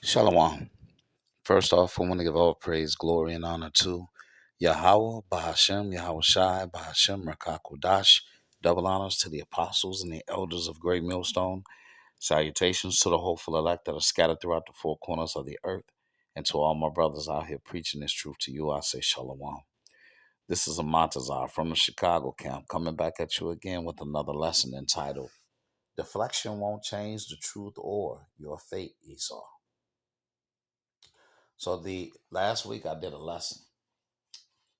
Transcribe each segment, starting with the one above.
Shalom. First off, I want to give all praise, glory, and honor to Yahweh, Bahashem, Yahweh Shai, Bahashem, Rakakudash. Double honors to the apostles and the elders of Great Millstone. Salutations to the hopeful elect that are scattered throughout the four corners of the earth. And to all my brothers out here preaching this truth to you, I say Shalom. This is a Montazar from the Chicago camp coming back at you again with another lesson entitled Deflection Won't Change the Truth or Your Fate, Esau. So the last week I did a lesson.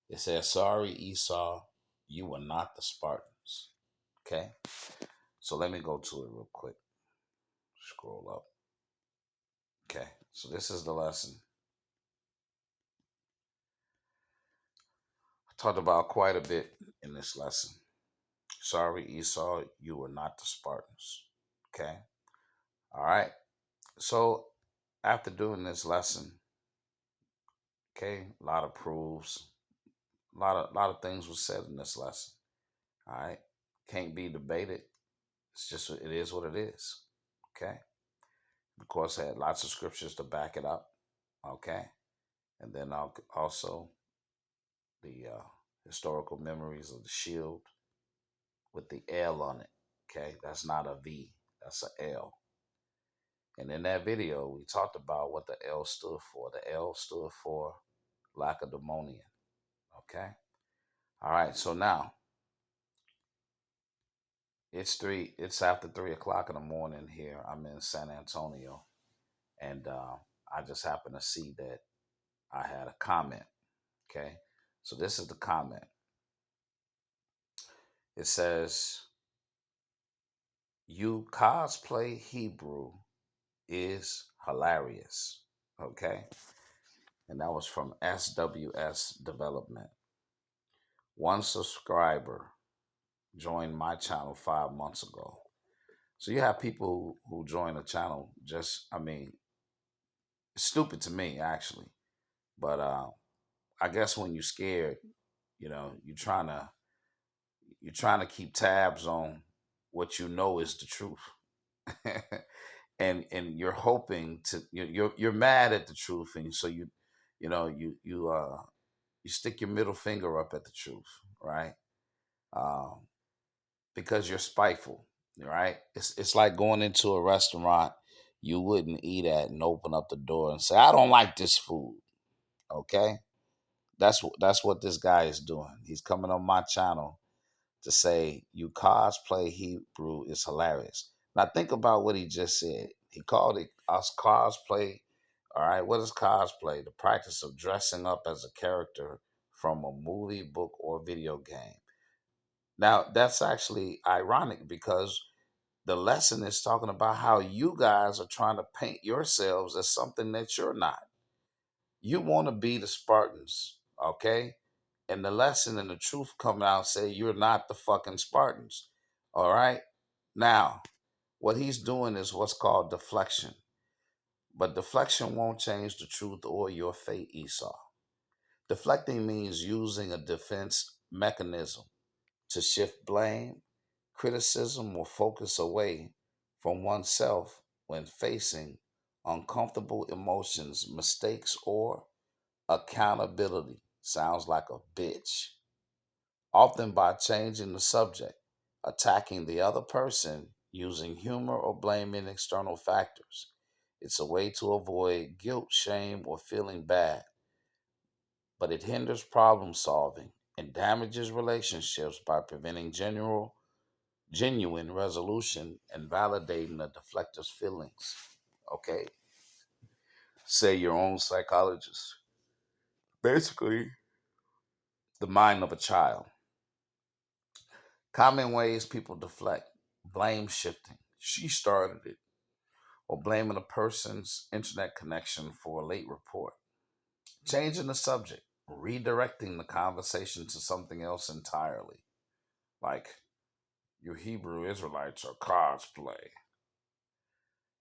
It says, sorry, Esau, you were not the Spartans. Okay? So let me go to it real quick. Scroll up. Okay. So this is the lesson. I talked about quite a bit in this lesson. Sorry, Esau, you were not the Spartans. Okay? All right. So after doing this lesson, okay, a lot of proofs, a lot of things were said in this lesson. All right. Can't be debated. It's just it is what it is. Okay. Of course, I had lots of scriptures to back it up. Okay. And then also the historical memories of the shield with the L on it. Okay. That's not a V, that's a L. And in that video, we talked about what the L stood for. The L stood for Lacedaemonian. Okay. All right. So now it's after 3 o'clock in the morning here. I'm in San Antonio. And I just happened to see that I had a comment. Okay. So this is the comment. It says, you cosplay Hebrew is hilarious. Okay. And that was from SWS Development. One subscriber joined my channel 5 months ago. So you have people who join the channel it's stupid to me actually. But I guess when you're scared, you're trying to keep tabs on what you know is the truth. and you're hoping to you're mad at the truth, and so you stick your middle finger up at the truth, right? um, because you're spiteful, right? It's like going into a restaurant you wouldn't eat at and open up the door and say, I don't like this food. Okay. That's what this guy is doing. He's coming on my channel to say you cosplay Hebrew is hilarious. Now think about what he just said. He called it us cosplay. All right, what is cosplay? The practice of dressing up as a character from a movie, book, or video game. Now that's actually ironic because the lesson is talking about how you guys are trying to paint yourselves as something that you're not. You want to be the Spartans, okay? And the lesson and the truth come out and say you're not the fucking Spartans. All right? Now, what he's doing is what's called deflection. But deflection won't change the truth or your fate, Esau. Deflecting means using a defense mechanism to shift blame, criticism, or focus away from oneself when facing uncomfortable emotions, mistakes, or accountability. Sounds like a bitch. Often by changing the subject, attacking the other person, using humor, or blaming external factors. It's a way to avoid guilt, shame, or feeling bad, but it hinders problem solving and damages relationships by preventing genuine resolution and validating the deflector's feelings. Okay? Say your own psychologist. Basically, the mind of a child. Common ways people deflect: blame shifting. She started it. Or blaming a person's internet connection for a late report. Changing the subject. Redirecting the conversation to something else entirely. Like, you Hebrew Israelites are cosplay.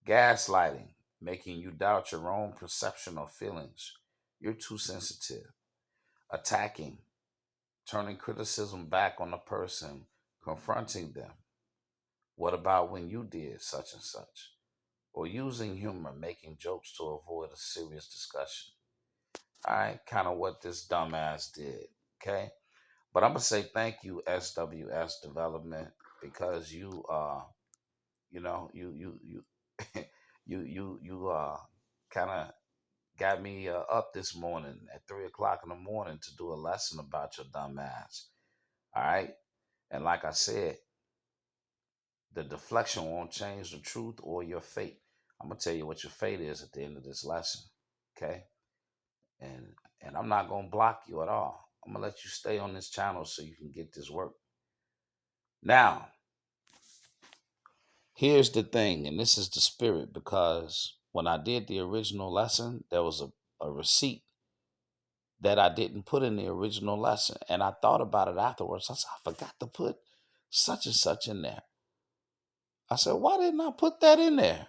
Gaslighting. Making you doubt your own perception or feelings. You're too sensitive. Attacking. Turning criticism back on the person, confronting them. What about when you did such and such? or using humor, making jokes to avoid a serious discussion. All right, kind of what this dumbass did. Okay, but I'm gonna say thank you, SWS Development, because you you kind of got me up this morning at 3 o'clock in the morning to do a lesson about your dumb ass. All right. And like I said, the deflection won't change the truth or your fate. I'm gonna tell you what your fate is at the end of this lesson. Okay. And I'm not gonna block you at all. I'm gonna let you stay on this channel so you can get this work. Now, here's the thing, and this is the spirit, because when I did the original lesson, there was a receipt that I didn't put in the original lesson. And I thought about it afterwards. I said, I forgot to put such and such in there. I said, why didn't I put that in there?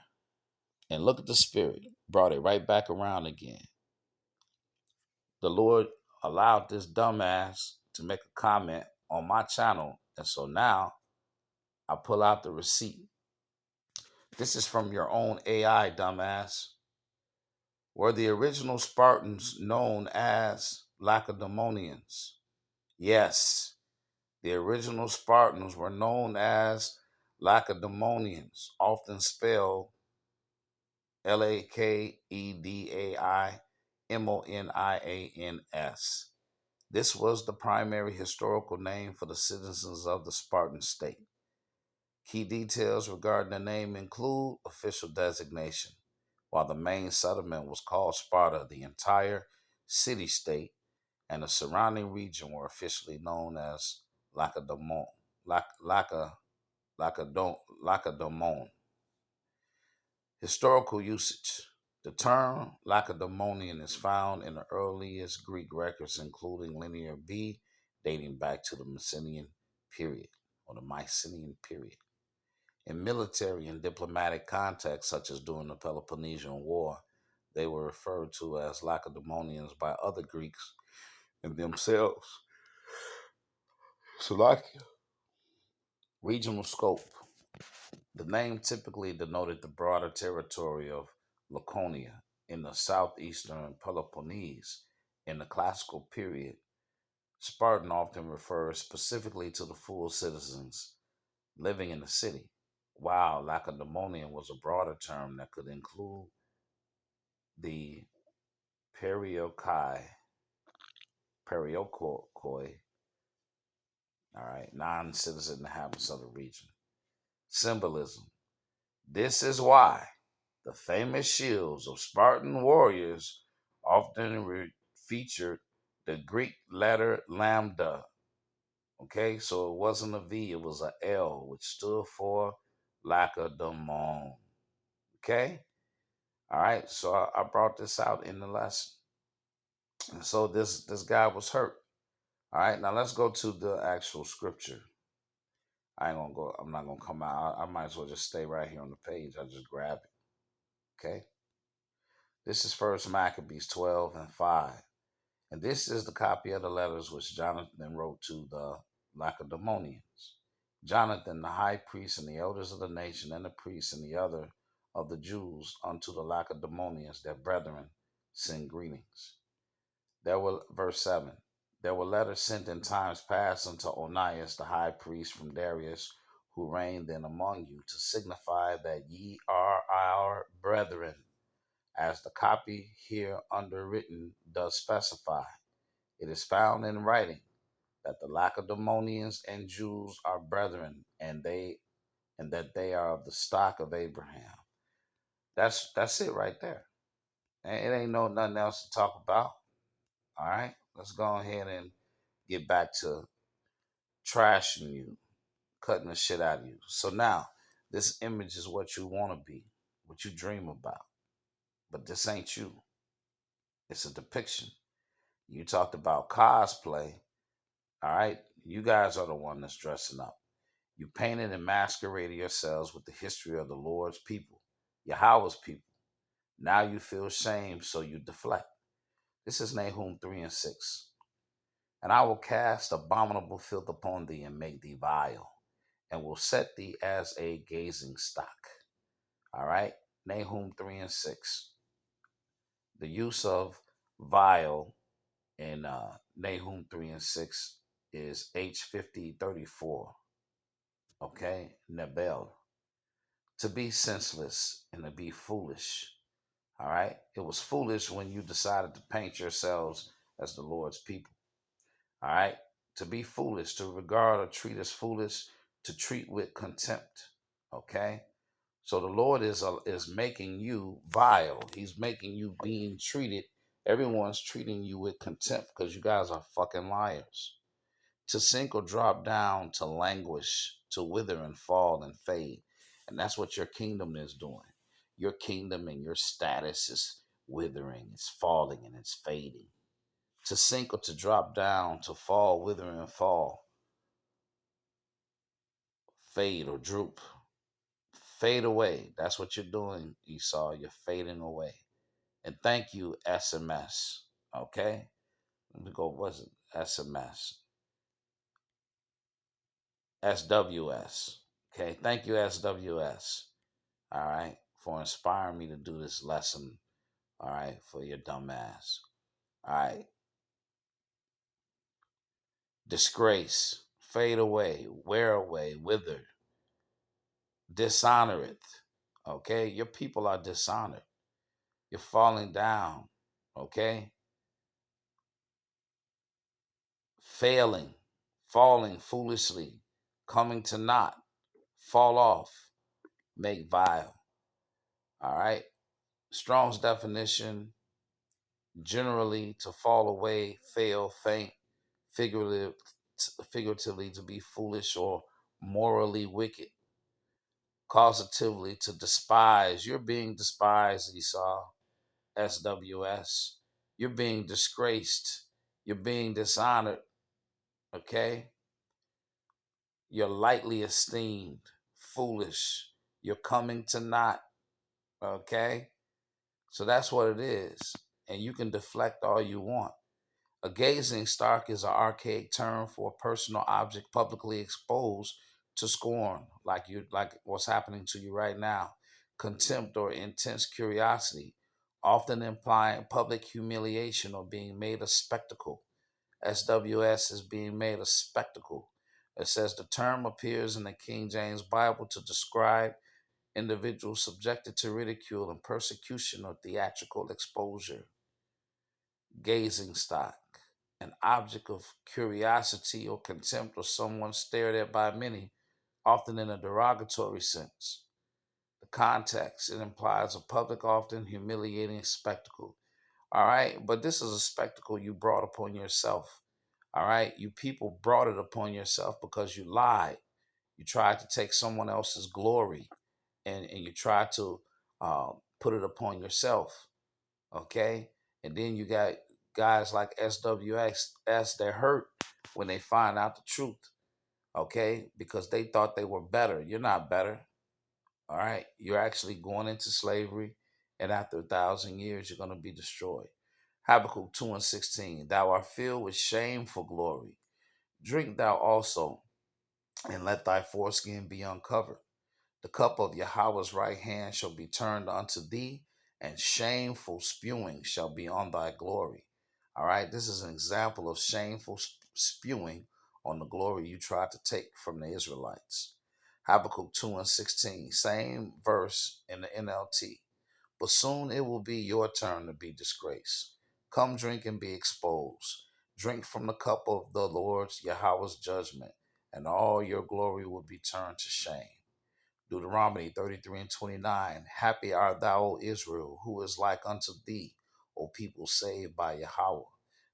And look at the spirit, brought it right back around again. The Lord allowed this dumbass to make a comment on my channel. And so now I pull out the receipt. This is from your own AI, dumbass. Were the original Spartans known as Lacedaemonians? Yes. The original Spartans were known as Lacedaemonians, often spelled Lakedeaimonians. This was the primary historical name for the citizens of the Spartan state. Key details regarding the name include official designation. While the main settlement was called Sparta, the entire city-state and the surrounding region were officially known as Lacedaemon. Lacedaemon. Historical usage. The term Lacedaemonian is found in the earliest Greek records, including Linear B, dating back to the Mycenaean period, or the Mycenaean period. In military and diplomatic contexts, such as during the Peloponnesian War, they were referred to as Lacedaemonians by other Greeks and themselves. Slovakia. Regional scope. The name typically denoted the broader territory of Laconia in the southeastern Peloponnese. In the classical period, Spartan often refers specifically to the full citizens living in the city, while Lacedaemonian was a broader term that could include the periokoi, all right, non-citizen inhabitants of the region. Symbolism. This is why the famous shields of Spartan warriors often featured the Greek letter lambda. Okay, so it wasn't a V, it was a L, which stood for Lacedaemon. Okay, all right, so I brought this out in the lesson. And so this guy was hurt. All right, now let's go to the actual scripture. I ain't gonna go, I'm not gonna come out. I might as well just stay right here on the page. I just grab it. Okay. This is First Maccabees 12:5. And this is the copy of the letters which Jonathan wrote to the Lacedaemonians. Jonathan, the high priest, and the elders of the nation, and the priests, and the other of the Jews, unto the Lacedaemonians, their brethren, send greetings. Verse 7. There were letters sent in times past unto Onias, the high priest, from Darius, who reigned then among you, to signify that ye are our brethren, as the copy here underwritten does specify. It is found in writing that the Lacedaemonians and Jews are brethren, and that they are of the stock of Abraham. That's it right there. It ain't nothing else to talk about. All right, let's go ahead and get back to trashing you, cutting the shit out of you. So now, this image is what you want to be, what you dream about. But this ain't you. It's a depiction. You talked about cosplay. All right, you guys are the one that's dressing up. You painted and masqueraded yourselves with the history of the Lord's people, Yahweh's people. Now you feel shame, so you deflect. This is Nahum 3:6. And I will cast abominable filth upon thee and make thee vile, and will set thee as a gazing stock. All right. Nahum 3 and 6. The use of vile in Nahum 3 and 6 is H5034. Okay? Nebel. To be senseless and to be foolish. All right? It was foolish when you decided to paint yourselves as the Lord's people. All right? To be foolish, to regard or treat as foolish, to treat with contempt. Okay? So the Lord is making you vile. He's making you being treated. Everyone's treating you with contempt because you guys are fucking liars. To sink or drop down, to languish, to wither and fall and fade. And that's what your kingdom is doing. Your kingdom and your status is withering, it's falling, and it's fading. To sink or to drop down, to fall, wither and fall, fade or droop, fade away. That's what you're doing, Esau. You're fading away. And thank you, SMS. Okay? Let me go, what's it? SMS. SWS. Okay, thank you, SWS. All right, for inspiring me to do this lesson. All right, for your dumb ass. All right. Disgrace, fade away, wear away, wither, dishonoreth. Okay, your people are dishonored. You're falling down. Okay, failing, falling foolishly, coming to naught, fall off, make vile. All right. Strong's definition: generally to fall away, fail, faint, figurative, figuratively to be foolish or morally wicked, causatively to despise. You're being despised, Esau, SWS. You're being disgraced. You're being dishonored. Okay? You're lightly esteemed, foolish. You're coming to naught. Okay? So that's what it is. And you can deflect all you want. A gazing stock is an archaic term for a personal object publicly exposed to scorn, like what's happening to you right now. Contempt or intense curiosity, often implying public humiliation or being made a spectacle. SWS is being made a spectacle. It says the term appears in the King James Bible to describe individuals subjected to ridicule and persecution or theatrical exposure. Gazing stock, an object of curiosity or contempt, or someone stared at by many, often in a derogatory sense. The context, it implies a public, often humiliating spectacle. All right, but this is a spectacle you brought upon yourself. All right, you people brought it upon yourself because you lied. You tried to take someone else's glory and you tried to put it upon yourself. Okay, and then you got guys like SWX, they're hurt when they find out the truth, okay, because they thought they were better. You're not better. All right, you're actually going into slavery, and after 1,000 years you're going to be destroyed. Habakkuk 2 and 16, thou art filled with shameful glory, drink thou also, and let thy foreskin be uncovered. The cup of Yahweh's right hand shall be turned unto thee, and shameful spewing shall be on thy glory. All right, this is an example of shameful spewing on the glory you tried to take from the Israelites. Habakkuk 2 and 16, same verse in the NLT. But soon it will be your turn to be disgraced. Come drink and be exposed. Drink from the cup of the Lord's Yahweh's judgment, and all your glory will be turned to shame. Deuteronomy 33 and 29. Happy art thou, O Israel, who is like unto thee, O people saved by Yahweh,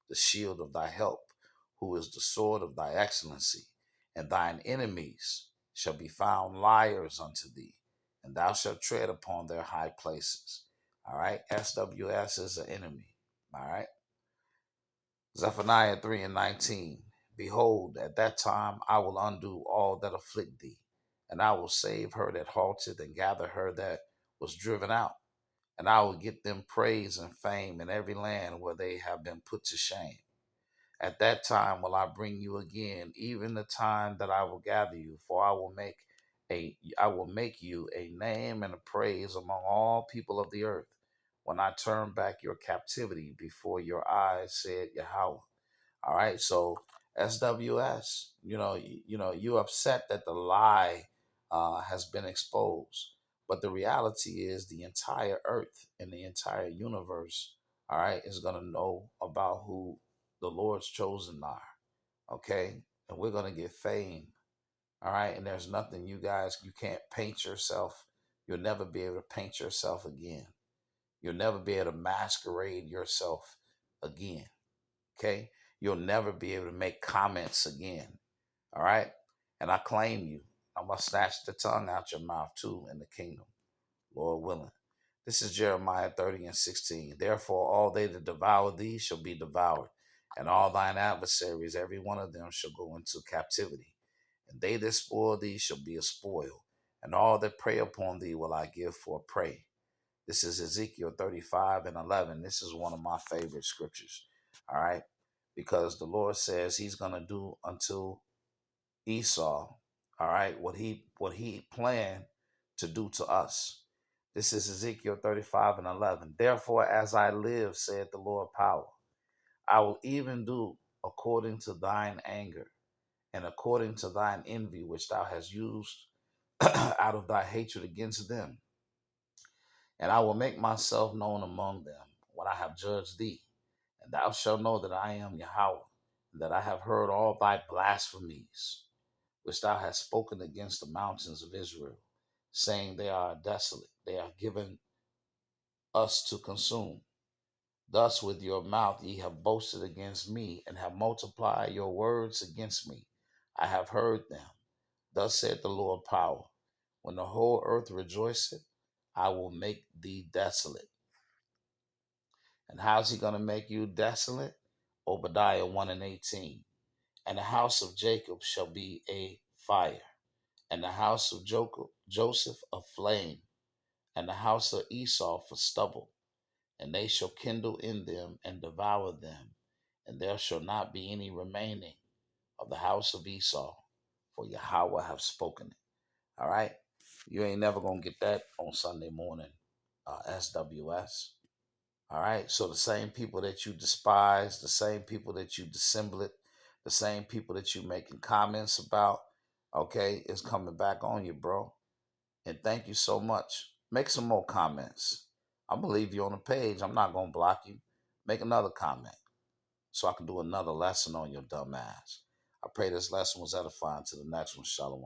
the shield of thy help, who is the sword of thy excellency. And thine enemies shall be found liars unto thee, and thou shalt tread upon their high places. All right, SWS is an enemy. All right. Zephaniah 3 and 19. Behold, at that time I will undo all that afflict thee, and I will save her that halted and gather her that was driven out. And I will get them praise and fame in every land where they have been put to shame. At that time will I bring you again, even the time that I will gather you, for I will make I will make you a name and a praise among all people of the earth. When I turn back your captivity before your eyes, said Yahweh. All right, so SWS, you upset that the lie has been exposed, but the reality is the entire earth and the entire universe, all right, is gonna know about who the Lord's chosen are. Okay, and we're gonna get fame. All right, and there's nothing you can't paint yourself. You'll never be able to paint yourself again. You'll never be able to masquerade yourself again. Okay? You'll never be able to make comments again. All right? And I claim you. I'm going to snatch the tongue out your mouth too in the kingdom, Lord willing. This is Jeremiah 30 and 16. Therefore, all they that devour thee shall be devoured, and all thine adversaries, every one of them, shall go into captivity. And they that spoil thee shall be a spoil, and all that prey upon thee will I give for a prey. This is Ezekiel 35 and 11. This is one of my favorite scriptures. All right. Because the Lord says he's going to do unto Esau, all right, what he planned to do to us. This is Ezekiel 35 and 11. Therefore, as I live, saith the Lord power, I will even do according to thine anger and according to thine envy, which thou hast used out of thy hatred against them. And I will make myself known among them when I have judged thee. And thou shalt know that I am Yahweh, and that I have heard all thy blasphemies, which thou hast spoken against the mountains of Israel, saying they are desolate, they are given us to consume. Thus with your mouth ye have boasted against me, and have multiplied your words against me. I have heard them. Thus saith the Lord power, when the whole earth rejoiceth, I will make thee desolate. And how's he going to make you desolate? Obadiah 1 and 18. And the house of Jacob shall be a fire, and the house of Joseph a flame, and the house of Esau for stubble. And they shall kindle in them and devour them, and there shall not be any remaining of the house of Esau, for Yahweh have spoken it. All right? You ain't never going to get that on Sunday morning, SWS. All right. So the same people that you despise, the same people that you dissemble, the same people that you making comments about, okay, is coming back on you, bro. And thank you so much. Make some more comments. I'm gonna leave you on the page. I'm not gonna block you. Make another comment so I can do another lesson on your dumb ass. I pray this lesson was edifying. To the next one. Shalom.